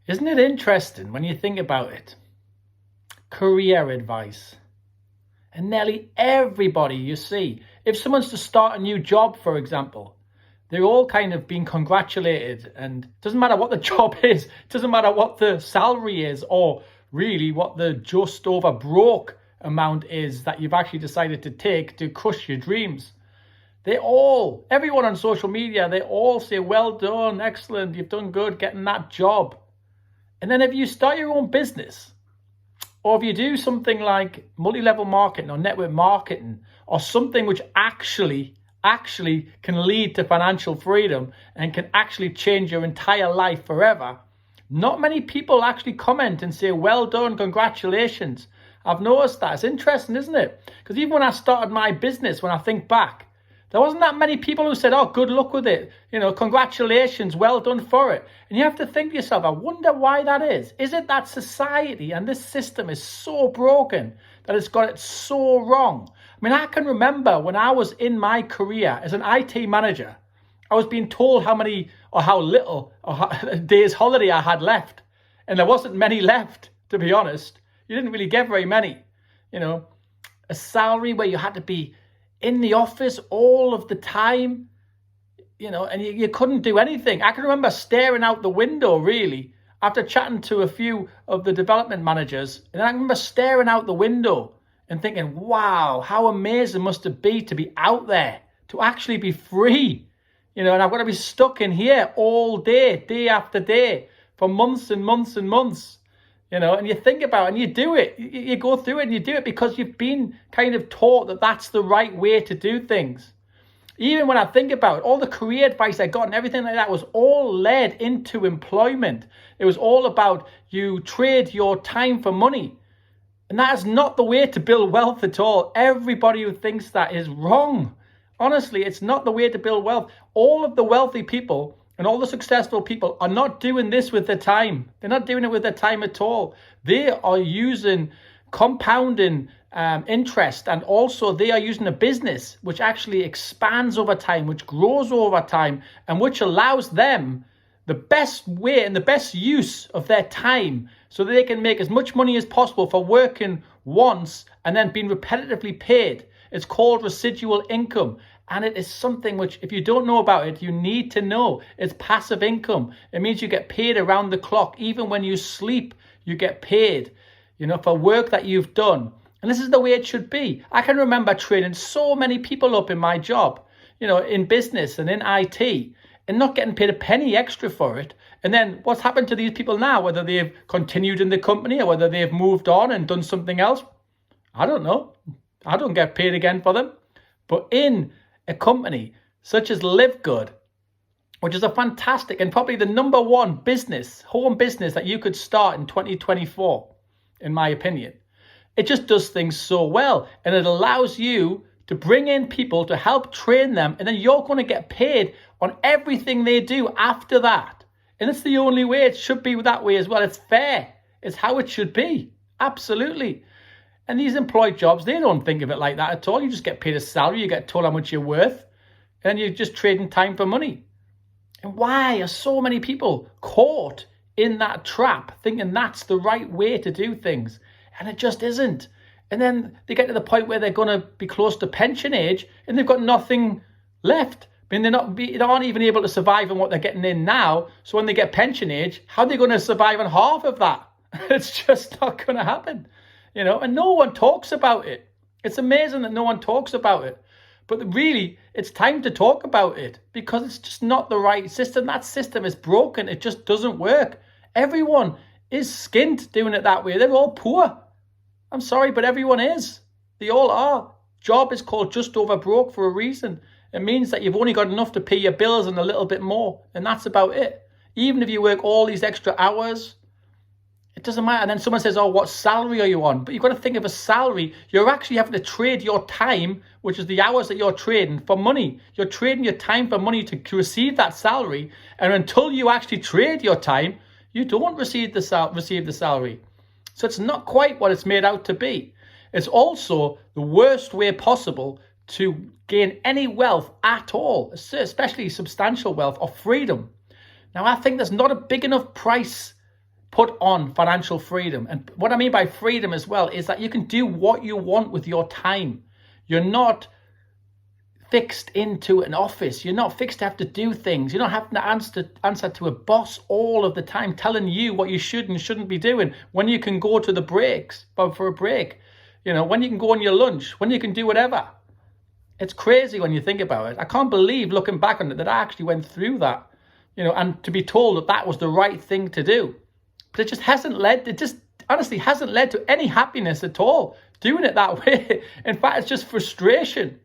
Isn't it interesting when you think about it? Career advice. And nearly everybody you see, if someone's to start a new job, for example, they're all kind of being congratulated, and it doesn't matter what the job is, it doesn't matter what the salary is, or really what the just over broke amount is that you've actually decided to take to crush your dreams. Everyone on social media, they all say, well done, excellent, you've done good getting that job. And then if you start your own business, or if you do something like multi-level marketing or network marketing, or something which actually can lead to financial freedom and can actually change your entire life forever, not many people actually comment and say, well done, congratulations. I've noticed that. It's interesting, isn't it? Because even when I started my business, when I think back, there wasn't that many people who said, oh, good luck with it. Congratulations, well done for it. And you have to think to yourself, I wonder why that is. Is it that society and this system is so broken that it's got it so wrong? I mean, I can remember when I was in my career as an IT manager, I was being told how many or how little days holiday I had left. And there wasn't many left, to be honest. You didn't really get very many. A salary where you had to be in the office all of the time, and you couldn't do anything. I can remember staring out the window, really, after chatting to a few of the development managers. And I remember staring out the window and thinking, wow, how amazing must it be to be out there, to actually be free, and I've got to be stuck in here all day, day after day, for months and months and months. And you think about it and you do it. You go through it and you do it because you've been kind of taught that that's the right way to do things. Even when I think about it, all the career advice I got and everything like that was all led into employment. It was all about you trade your time for money. And that is not the way to build wealth at all. Everybody who thinks that is wrong. Honestly, it's not the way to build wealth. All of the wealthy people and all the successful people are not doing this with their time. They're not doing it with their time at all. They are using compounding interest, and also they are using a business which actually expands over time, which grows over time, and which allows them the best way and the best use of their time so that they can make as much money as possible for working once and then being repetitively paid. It's called residual income. And it is something which, if you don't know about it, you need to know. It's passive income. It means you get paid around the clock. Even when you sleep, you get paid, for work that you've done. And this is the way it should be. I can remember training so many people up in my job, in business and in IT, and not getting paid a penny extra for it. And then what's happened to these people now, whether they've continued in the company or whether they've moved on and done something else, I don't know. I don't get paid again for them. But in a company such as Live Good, which is a fantastic and probably the number one home business that you could start in 2024, in my opinion. It just does things so well, and it allows you to bring in people to help train them, and then you're going to get paid on everything they do after that. And it's the only way. It should be that way as well. It's fair. It's how it should be. Absolutely. And these employed jobs, they don't think of it like that at all. You just get paid a salary, you get told how much you're worth, and you're just trading time for money. And why are so many people caught in that trap, thinking that's the right way to do things? And it just isn't. And then they get to the point where they're going to be close to pension age, and they've got nothing left. I mean, they aren't even able to survive on what they're getting in now. So when they get pension age, how are they going to survive on half of that? It's just not going to happen. And no one talks about it. It's amazing that no one talks about it. But really, it's time to talk about it because it's just not the right system. That system is broken. It just doesn't work. Everyone is skint doing it that way. They're all poor. I'm sorry, but everyone is. They all are. Job is called just over broke for a reason. It means that you've only got enough to pay your bills and a little bit more. And that's about it. Even if you work all these extra hours, it doesn't matter. And then someone says, oh, what salary are you on? But you've got to think of a salary. You're actually having to trade your time, which is the hours that you're trading, for money. You're trading your time for money to receive that salary. And until you actually trade your time, you don't receive the salary. So it's not quite what it's made out to be. It's also the worst way possible to gain any wealth at all, especially substantial wealth or freedom. Now, I think there's not a big enough price put on financial freedom. And what I mean by freedom as well is that you can do what you want with your time. You're not fixed into an office. You're not fixed to have to do things. You're not having to answer to a boss all of the time telling you what you should and shouldn't be doing, when you can go to the breaks, for a break, when you can go on your lunch, when you can do whatever. It's crazy when you think about it. I can't believe, looking back on it, that I actually went through that, and to be told that that was the right thing to do. But it just honestly hasn't led to any happiness at all, doing it that way. In fact, it's just frustration,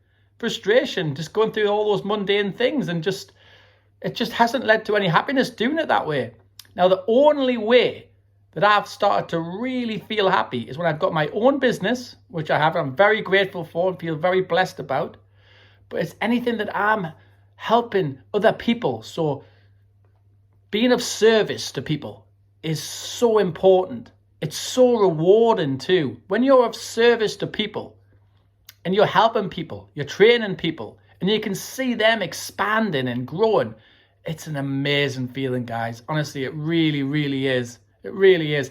just going through all those mundane things, and it just hasn't led to any happiness doing it that way. Now, the only way that I've started to really feel happy is when I've got my own business, which I have, I'm very grateful for and feel very blessed about. But it's anything that I'm helping other people. So being of service to people is so important. It's so rewarding too. When you're of service to people and you're helping people, you're training people, and you can see them expanding and growing, it's an amazing feeling, guys. Honestly, it really, really is. It really is.